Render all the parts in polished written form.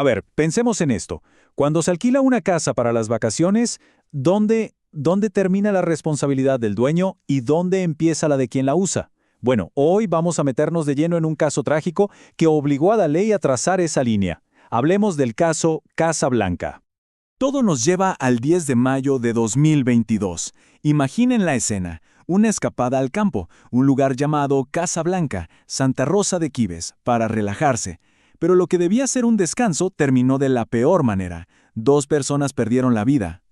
A ver, pensemos en esto. Cuando se alquila una casa para las vacaciones, ¿dónde termina la responsabilidad del dueño y dónde empieza la de quien la usa? Bueno, hoy vamos a meternos de lleno en un caso trágico que obligó a la ley a trazar esa línea. Hablemos del caso Casa Blanca. Todo nos lleva al 10 de mayo de 2022. Imaginen la escena, una escapada al campo, un lugar llamado Casa Blanca, Santa Rosa de Quibes, para relajarse. Pero lo que debía ser un descanso terminó de la peor manera. 2 personas perdieron la vida.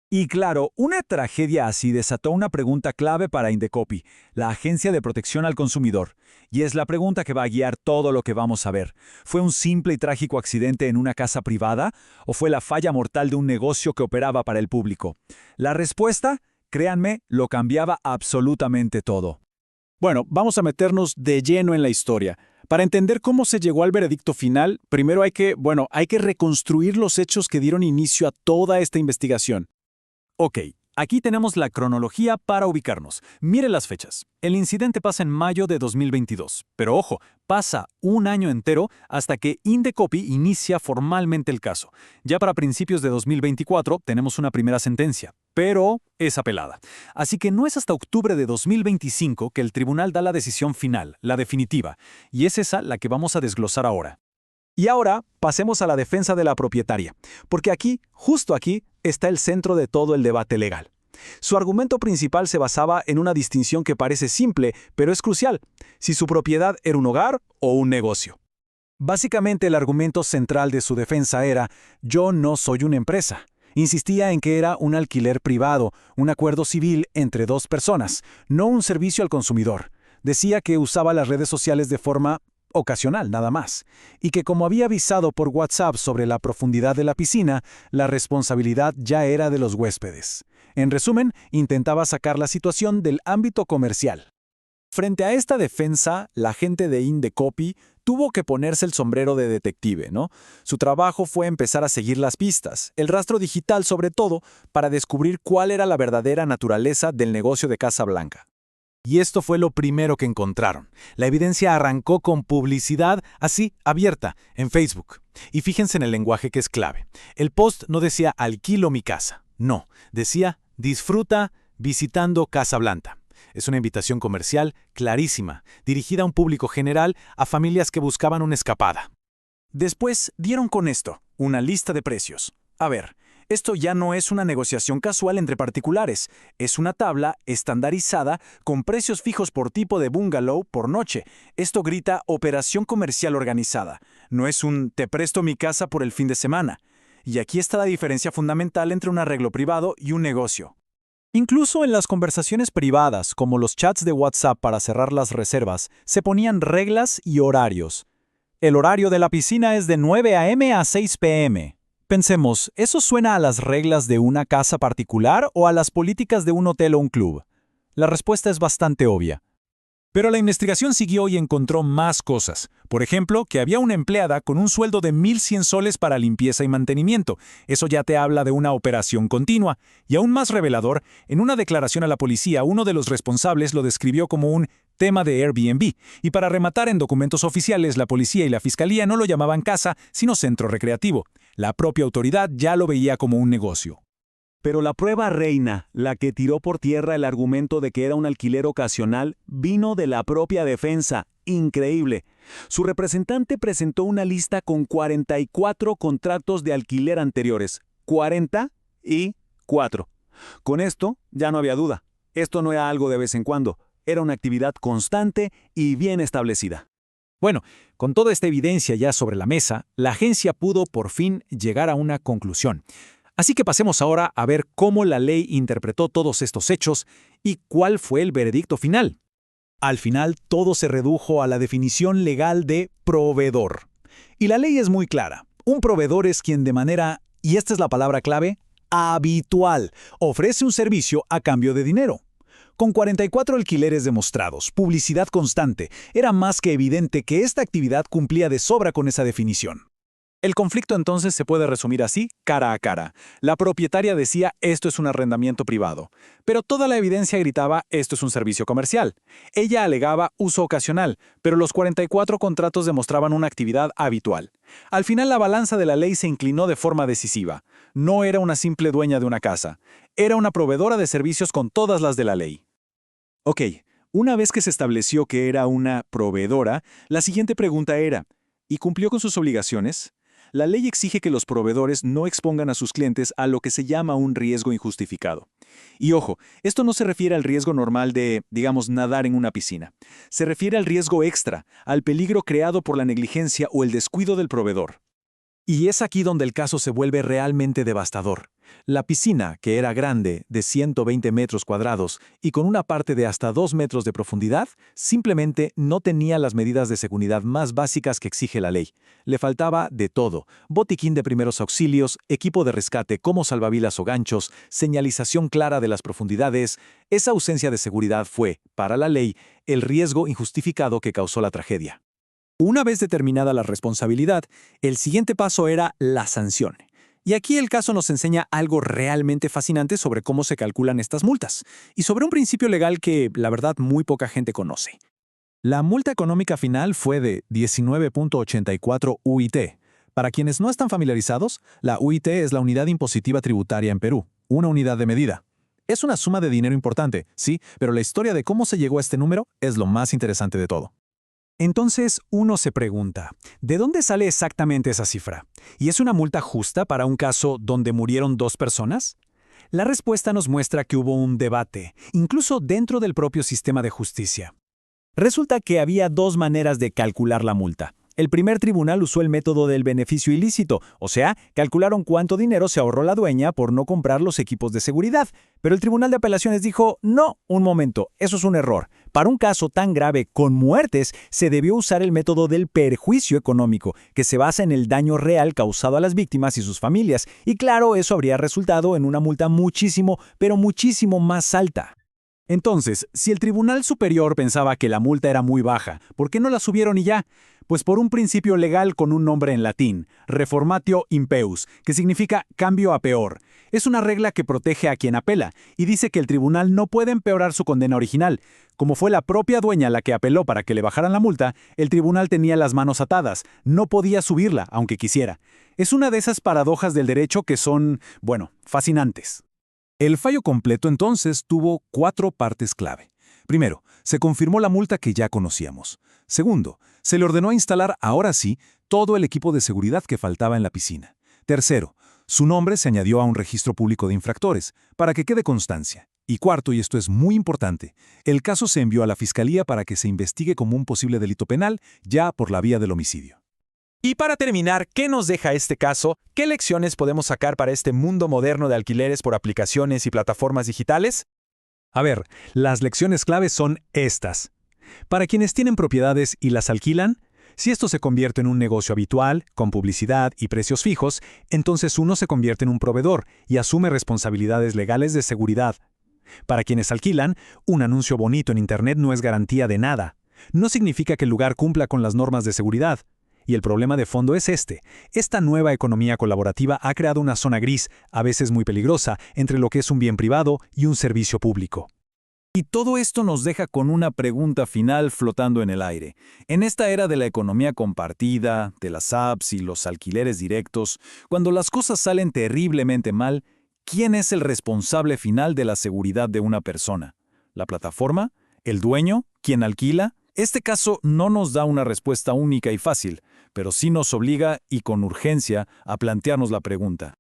Y claro, una tragedia así desató una pregunta clave para Indecopi, la Agencia de Protección al Consumidor. Y es la pregunta que va a guiar todo lo que vamos a ver. ¿Fue un simple y trágico accidente en una casa privada o fue la falla mortal de un negocio que operaba para el público? La respuesta, créanme, lo cambiaba absolutamente todo. Bueno, vamos a meternos de lleno en la historia. Para entender cómo se llegó al veredicto final, primero hay que reconstruir los hechos que dieron inicio a toda esta investigación. Ok, aquí tenemos la cronología para ubicarnos. Mire las fechas. El incidente pasa en mayo de 2022, pero ojo, pasa un año entero hasta que Indecopi inicia formalmente el caso. Ya para principios de 2024 tenemos una primera sentencia, pero es apelada. Así que no es hasta octubre de 2025 que el tribunal da la decisión final, la definitiva, y es esa la que vamos a desglosar ahora. Y ahora pasemos a la defensa de la propietaria, porque aquí, justo aquí, está el centro de todo el debate legal. Su argumento principal se basaba en una distinción que parece simple, pero es crucial, si su propiedad era un hogar o un negocio. Básicamente el argumento central de su defensa era, yo no soy una empresa. Insistía en que era un alquiler privado, un acuerdo civil entre 2 personas, no un servicio al consumidor. Decía que usaba las redes sociales de forma ocasional, nada más, y que como había avisado por WhatsApp sobre la profundidad de la piscina, la responsabilidad ya era de los huéspedes. En resumen, intentaba sacar la situación del ámbito comercial. Frente a esta defensa, la gente de Indecopi tuvo que ponerse el sombrero de detective, ¿no? Su trabajo fue empezar a seguir las pistas, el rastro digital sobre todo, para descubrir cuál era la verdadera naturaleza del negocio de Casa Blanca. Y esto fue lo primero que encontraron. La evidencia arrancó con publicidad así, abierta, en Facebook. Y fíjense en el lenguaje que es clave. El post no decía alquilo mi casa. No, decía disfruta visitando Casa Blanca. Es una invitación comercial clarísima, dirigida a un público general, a familias que buscaban una escapada. Después dieron con esto, una lista de precios. A ver, esto ya no es una negociación casual entre particulares, es una tabla estandarizada con precios fijos por tipo de bungalow por noche. Esto grita operación comercial organizada. No es un te presto mi casa por el fin de semana. Y aquí está la diferencia fundamental entre un arreglo privado y un negocio. Incluso en las conversaciones privadas, como los chats de WhatsApp para cerrar las reservas, se ponían reglas y horarios. El horario de la piscina es de 9 a.m. a 6 p.m. Pensemos, ¿eso suena a las reglas de una casa particular o a las políticas de un hotel o un club? La respuesta es bastante obvia. Pero la investigación siguió y encontró más cosas. Por ejemplo, que había una empleada con un sueldo de 1.100 soles para limpieza y mantenimiento. Eso ya te habla de una operación continua. Y aún más revelador, en una declaración a la policía, uno de los responsables lo describió como un tema de Airbnb. Y para rematar, en documentos oficiales, la policía y la fiscalía no lo llamaban casa, sino centro recreativo. La propia autoridad ya lo veía como un negocio. Pero la prueba reina, la que tiró por tierra el argumento de que era un alquiler ocasional, vino de la propia defensa. Increíble. Su representante presentó una lista con 44 contratos de alquiler anteriores. 44. Con esto ya no había duda. Esto no era algo de vez en cuando. Era una actividad constante y bien establecida. Bueno, con toda esta evidencia ya sobre la mesa, la agencia pudo por fin llegar a una conclusión. Así que pasemos ahora a ver cómo la ley interpretó todos estos hechos y cuál fue el veredicto final. Al final, todo se redujo a la definición legal de proveedor. Y la ley es muy clara. Un proveedor es quien de manera, y esta es la palabra clave, habitual, ofrece un servicio a cambio de dinero. Con 44 alquileres demostrados, publicidad constante, era más que evidente que esta actividad cumplía de sobra con esa definición. El conflicto entonces se puede resumir así, cara a cara. La propietaria decía esto es un arrendamiento privado, pero toda la evidencia gritaba esto es un servicio comercial. Ella alegaba uso ocasional, pero los 44 contratos demostraban una actividad habitual. Al final la balanza de la ley se inclinó de forma decisiva. No era una simple dueña de una casa, era una proveedora de servicios con todas las de la ley. Ok, una vez que se estableció que era una proveedora, la siguiente pregunta era, ¿y cumplió con sus obligaciones? La ley exige que los proveedores no expongan a sus clientes a lo que se llama un riesgo injustificado. Y ojo, esto no se refiere al riesgo normal de, digamos, nadar en una piscina. Se refiere al riesgo extra, al peligro creado por la negligencia o el descuido del proveedor. Y es aquí donde el caso se vuelve realmente devastador. La piscina, que era grande, de 120 metros cuadrados y con una parte de hasta 2 metros de profundidad, simplemente no tenía las medidas de seguridad más básicas que exige la ley. Le faltaba de todo: botiquín de primeros auxilios, equipo de rescate como salvavidas o ganchos, señalización clara de las profundidades. Esa ausencia de seguridad fue, para la ley, el riesgo injustificado que causó la tragedia. Una vez determinada la responsabilidad, el siguiente paso era la sanción. Y aquí el caso nos enseña algo realmente fascinante sobre cómo se calculan estas multas, y sobre un principio legal que, la verdad, muy poca gente conoce. La multa económica final fue de 19.84 UIT. Para quienes no están familiarizados, la UIT es la Unidad Impositiva Tributaria en Perú, una unidad de medida. Es una suma de dinero importante, sí, pero la historia de cómo se llegó a este número es lo más interesante de todo. Entonces uno se pregunta, ¿de dónde sale exactamente esa cifra? ¿Y es una multa justa para un caso donde murieron 2 personas? La respuesta nos muestra que hubo un debate, incluso dentro del propio sistema de justicia. Resulta que había 2 maneras de calcular la multa. El primer tribunal usó el método del beneficio ilícito, o sea, calcularon cuánto dinero se ahorró la dueña por no comprar los equipos de seguridad. Pero el Tribunal de Apelaciones dijo, no, un momento, eso es un error. Para un caso tan grave con muertes, se debió usar el método del perjuicio económico, que se basa en el daño real causado a las víctimas y sus familias. Y claro, eso habría resultado en una multa muchísimo, pero muchísimo más alta. Entonces, si el Tribunal Superior pensaba que la multa era muy baja, ¿por qué no la subieron y ya? Pues por un principio legal con un nombre en latín, reformatio impeus, que significa cambio a peor. Es una regla que protege a quien apela y dice que el tribunal no puede empeorar su condena original. Como fue la propia dueña la que apeló para que le bajaran la multa, el tribunal tenía las manos atadas, no podía subirla, aunque quisiera. Es una de esas paradojas del derecho que son, bueno, fascinantes. El fallo completo entonces tuvo 4 partes clave. Primero, se confirmó la multa que ya conocíamos. Segundo, se le ordenó instalar, ahora sí, todo el equipo de seguridad que faltaba en la piscina. Tercero, su nombre se añadió a un registro público de infractores, para que quede constancia. Y cuarto, y esto es muy importante, el caso se envió a la Fiscalía para que se investigue como un posible delito penal, ya por la vía del homicidio. Y para terminar, ¿qué nos deja este caso? ¿Qué lecciones podemos sacar para este mundo moderno de alquileres por aplicaciones y plataformas digitales? A ver, las lecciones claves son estas. Para quienes tienen propiedades y las alquilan, si esto se convierte en un negocio habitual, con publicidad y precios fijos, entonces uno se convierte en un proveedor y asume responsabilidades legales de seguridad. Para quienes alquilan, un anuncio bonito en Internet no es garantía de nada. No significa que el lugar cumpla con las normas de seguridad. Y el problema de fondo es este. Esta nueva economía colaborativa ha creado una zona gris, a veces muy peligrosa, entre lo que es un bien privado y un servicio público. Y todo esto nos deja con una pregunta final flotando en el aire. En esta era de la economía compartida, de las apps y los alquileres directos, cuando las cosas salen terriblemente mal, ¿quién es el responsable final de la seguridad de una persona? ¿La plataforma? ¿El dueño? ¿Quién alquila? Este caso no nos da una respuesta única y fácil, pero sí nos obliga, y con urgencia, a plantearnos la pregunta: